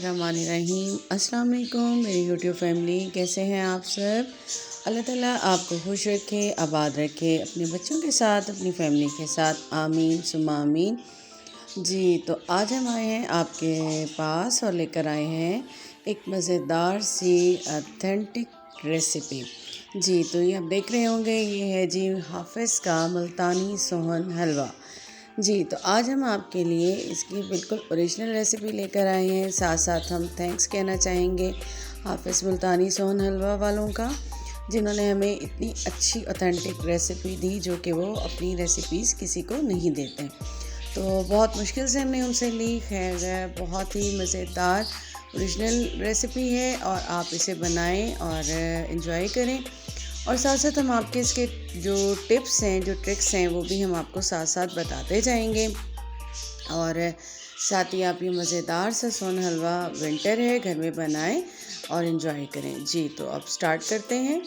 बिस्मिल्लाहिर्रहमानिर्रहीम। अस्सलाम वालेकुम मेरी यूट्यूब फैमिली, कैसे हैं आप सब। अल्लाह ताला आपको खुश रखे, आबाद रखे, अपने बच्चों के साथ, अपनी फैमिली के साथ, आमीन सुम्मा आमीन। जी तो आज हम आए हैं आपके पास और लेकर आए हैं एक मज़ेदार सी ऑथेंटिक रेसिपी। जी तो ये आप देख रहे होंगे, ये है जी हाफिज़ का मुल्तानी सोहन हलवा। जी तो आज हम आपके लिए इसकी बिल्कुल ओरिजिनल रेसिपी लेकर आए हैं। साथ साथ हम थैंक्स कहना चाहेंगे हाफिज़ मुल्तानी सोहन हलवा वालों का, जिन्होंने हमें इतनी अच्छी ऑथेंटिक रेसिपी दी, जो कि वो अपनी रेसिपीज़ किसी को नहीं देते। तो बहुत मुश्किल से हमने उनसे ली। खैर, बहुत ही मज़ेदार ओरिजिनल रेसिपी है और आप इसे बनाएं और इन्जॉय करें। और साथ साथ हम आपके इसके जो टिप्स हैं, जो ट्रिक्स हैं, वो भी हम आपको साथ साथ बताते जाएंगे। और साथ ही आप ये मज़ेदार सा सोन हलवा विंटर है, घर में बनाएं और इन्जॉय करें। जी तो अब स्टार्ट करते हैं।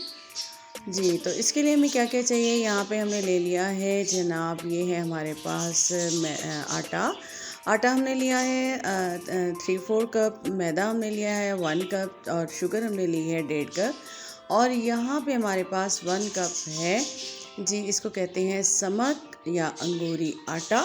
जी तो इसके लिए हमें क्या क्या चाहिए, यहाँ पे हमने ले लिया है जनाब, ये है हमारे पास आटा हमने लिया है 3-4 कप, मैदा हमने लिया है 1 कप और शुगर हमने ली है 1.5 कप। और यहाँ पे हमारे पास 1 कप है जी, इसको कहते हैं समक या अंगूरी आटा।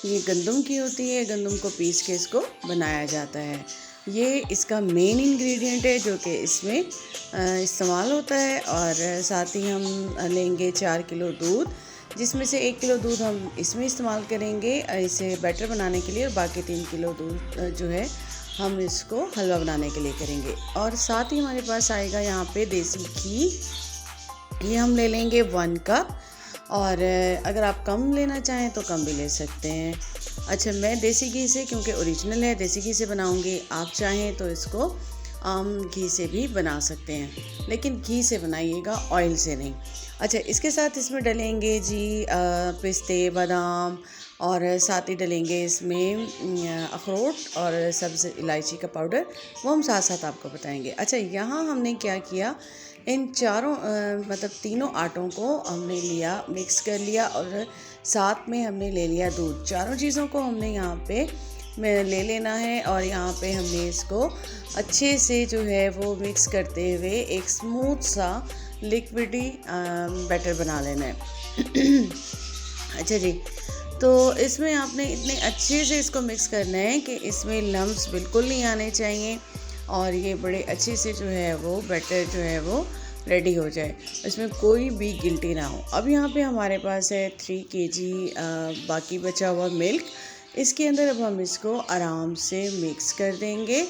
ये गंदम की होती है, गंदम को पीस के इसको बनाया जाता है। ये इसका मेन इंग्रेडिएंट है जो कि इसमें इस्तेमाल होता है। और साथ ही हम लेंगे 4 किलो दूध, जिसमें से 1 किलो दूध हम इसमें इस्तेमाल करेंगे इसे बैटर बनाने के लिए, और बाकी 3 किलो दूध जो है हम इसको हलवा बनाने के लिए करेंगे। और साथ ही हमारे पास आएगा यहाँ पे देसी घी, ये हम ले लेंगे 1 कप। और अगर आप कम लेना चाहें तो कम भी ले सकते हैं। अच्छा, मैं देसी घी से, क्योंकि ओरिजिनल है, देसी घी से बनाऊंगी। आप चाहें तो इसको आम घी से भी बना सकते हैं, लेकिन घी से बनाइएगा, ऑयल से नहीं। अच्छा, इसके साथ इसमें डलेंगे जी पिस्ते, बादाम, और साथ ही डलेंगे इसमें अखरोट और सब्ज़ इलायची का पाउडर, वो हम साथ साथ आपको बताएंगे। अच्छा, यहाँ हमने क्या किया, इन चारों मतलब तीनों आटों को हमने लिया, मिक्स कर लिया, और साथ में हमने ले लिया दूध। चारों चीज़ों को हमने यहाँ पे ले लेना है, और यहाँ पे हमने इसको अच्छे से जो है वो मिक्स करते हुए एक स्मूथ सा लिक्विडी बैटर बना लेना है। अच्छा जी, तो इसमें आपने इतने अच्छे से इसको मिक्स करना है कि इसमें लम्स बिल्कुल नहीं आने चाहिए, और ये बड़े अच्छे से जो है वो बैटर जो है वो रेडी हो जाए, इसमें कोई भी गिल्टी ना हो। अब यहाँ पे हमारे पास है 3 kg बाकी बचा हुआ मिल्क। इसके अंदर अब हम इसको आराम से मिक्स कर देंगे,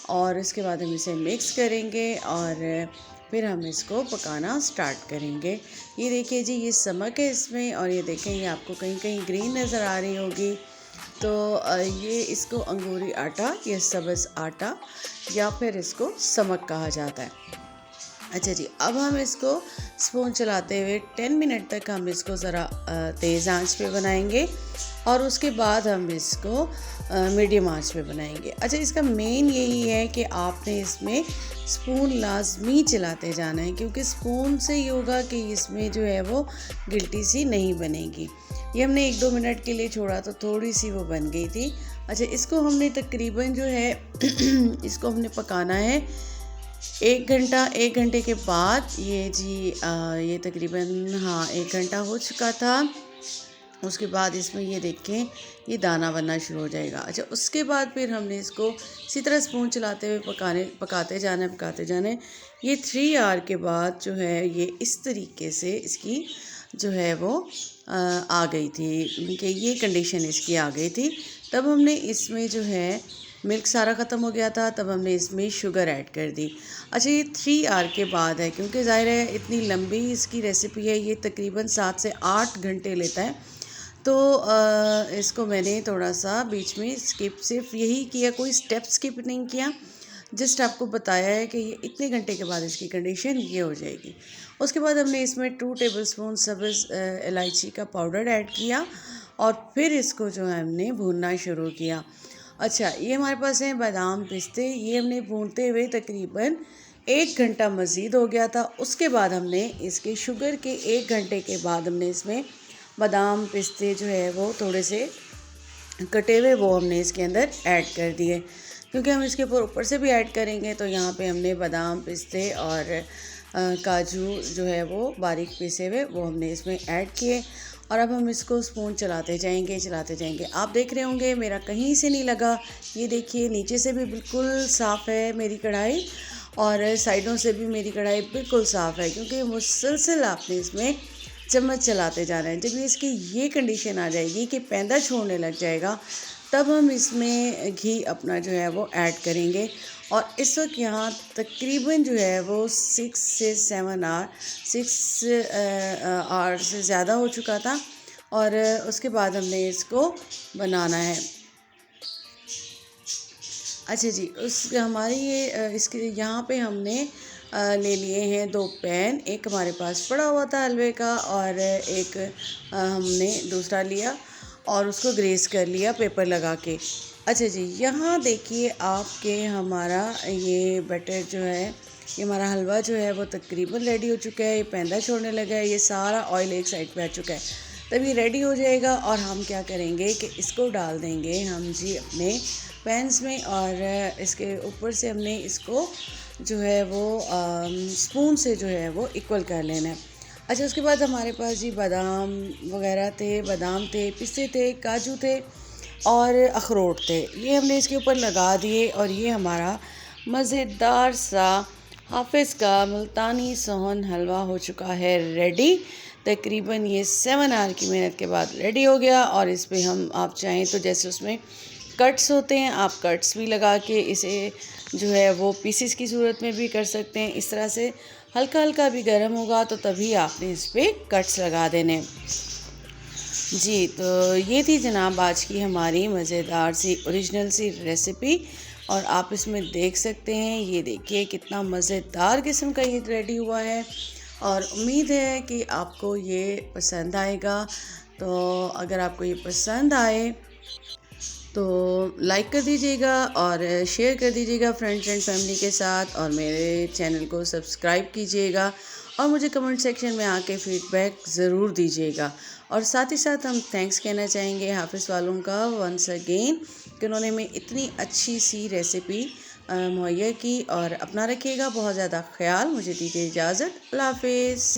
और इसके बाद हम इसे मिक्स करेंगे और फिर हम इसको पकाना स्टार्ट करेंगे। ये देखिए जी, ये समक है इसमें, और ये देखें, ये आपको कहीं कहीं ग्रीन नज़र आ रही होगी, तो ये इसको अंगूरी आटा या सब्ज़ आटा या फिर इसको समक कहा जाता है। अच्छा जी, अब हम इसको स्पून चलाते हुए 10 मिनट तक हम इसको ज़रा तेज़ आंच पे बनाएंगे, और उसके बाद हम इसको मीडियम आंच पे बनाएंगे। अच्छा, इसका मेन यही है कि आपने इसमें स्पून लाजमी चलाते जाना है, क्योंकि स्पून से ये होगा कि इसमें जो है वो गिल्टी सी नहीं बनेगी। ये हमने 1-2 मिनट के लिए छोड़ा तो थोड़ी सी वो बन गई थी। अच्छा, इसको हमने तकरीबन जो है इसको हमने पकाना है 1 घंटा। 1 घंटे के बाद ये जी ये तकरीबन 1 घंटा हो चुका था। उसके बाद इसमें ये देखें, ये दाना बनना शुरू हो जाएगा। अच्छा, उसके बाद फिर हमने इसको इसी तरह स्पून चलाते हुए पकाते जाना है। ये 3 आवर के बाद जो है ये इस तरीके से इसकी जो है वो आ गई थी, कि ये कंडीशन इसकी आ गई थी। तब हमने इसमें जो है मिल्क सारा ख़त्म हो गया था, तब हमने इसमें शुगर ऐड कर दी। अच्छा, ये 3 आवर के बाद है, क्योंकि ज़ाहिर है इतनी लंबी इसकी रेसिपी है, ये तकरीबन 7 से 8 घंटे लेता है। तो इसको मैंने थोड़ा सा बीच में स्किप, सिर्फ यही किया, कोई स्टेप स्किप नहीं किया, जस्ट आपको बताया है कि ये इतने घंटे के बाद इसकी कंडीशन ये हो जाएगी। उसके बाद हमने इसमें 2 टेबलस्पून सब्ज़ इलायची का पाउडर ऐड किया, और फिर इसको जो है हमने भूनना शुरू किया। अच्छा, ये हमारे पास हैं बादाम, पिस्ते, ये हमने भूनते हुए तकरीबन 1 घंटा मज़ीद हो गया था। उसके बाद हमने इसके शुगर के 1 घंटे के बाद हमने इसमें बादाम, पिस्ते जो है वो थोड़े से कटे हुए, वो हमने इसके अंदर ऐड कर दिए। क्योंकि हम इसके ऊपर से भी ऐड करेंगे। तो यहाँ पे हमने बादाम, पिस्ते और काजू जो है वो बारीक पिसे हुए वो हमने इसमें ऐड किए। और अब हम इसको स्पून चलाते जाएंगे। आप देख रहे होंगे मेरा कहीं से नहीं लगा। ये देखिए नीचे से भी बिल्कुल साफ़ है मेरी कढ़ाई और साइडों से भी मेरी कढ़ाई बिल्कुल साफ़ है, क्योंकि मुसलसल आपने इसमें चम्मच चलाते जाना है। जब ये इसकी ये कंडीशन आ जाएगी कि पैंदा छोड़ने लग जाएगा, तब हम इसमें घी अपना जो है वो ऐड करेंगे। और इस वक्त यहाँ तकरीबन जो है वो 6 से 7 आवर 6 आवर से ज़्यादा हो चुका था। और उसके बाद हमने इसको बनाना है। अच्छा जी, उस हमारे ये इसके यहाँ पे हमने ले लिए हैं 2 पैन। एक हमारे पास पड़ा हुआ था हलवे का और एक हमने दूसरा लिया और उसको ग्रेस कर लिया पेपर लगा के। अच्छा जी, यहाँ देखिए आपके हमारा ये बटर जो है, ये हमारा हलवा जो है वो तकरीबन रेडी हो चुका है। ये पैंदा छोड़ने लगा है, ये सारा ऑयल एक साइड पे आ चुका है। तब ये रेडी हो जाएगा और हम क्या करेंगे कि इसको डाल देंगे हम जी अपने पैन्स में। और इसके ऊपर से हमने इसको जो है वो स्पून से जो है वो इक्वल कर लेना है। अच्छा, उसके बाद हमारे पास जी बादाम वगैरह थे, बादाम थे, पिस्ते थे, काजू थे और अखरोट थे। ये हमने इसके ऊपर लगा दिए और ये हमारा मज़ेदार सा हाफिज़ का मुल्तानी सोहन हलवा हो चुका है रेडी। तकरीबन ये 7 आवर की मेहनत के बाद रेडी हो गया। और इस पे हम आप चाहें तो जैसे उसमें कट्स होते हैं, आप कट्स भी लगा के इसे जो है वो पीसेस की सूरत में भी कर सकते हैं। इस तरह से हल्का हल्का भी गर्म होगा तो तभी आपने इस पर कट्स लगा देने। जी, तो ये थी जनाब आज की हमारी मज़ेदार सी ओरिजिनल सी रेसिपी। और आप इसमें देख सकते हैं, ये देखिए कितना मज़ेदार किस्म का ये रेडी हुआ है। और उम्मीद है कि आपको ये पसंद आएगा। तो अगर आपको ये पसंद आए तो लाइक कर दीजिएगा और शेयर कर दीजिएगा फ्रेंड्स एंड फैमिली के साथ। और मेरे चैनल को सब्सक्राइब कीजिएगा और मुझे कमेंट सेक्शन में आके फीडबैक ज़रूर दीजिएगा। और साथ ही साथ हम थैंक्स कहना चाहेंगे हाफिज़ वालों का वंस अगेन कि उन्होंने में इतनी अच्छी सी रेसिपी मुहैया की। और अपना रखिएगा बहुत ज़्यादा ख्याल। मुझे दीजिए इजाज़त। अल्लाह हाफिज़।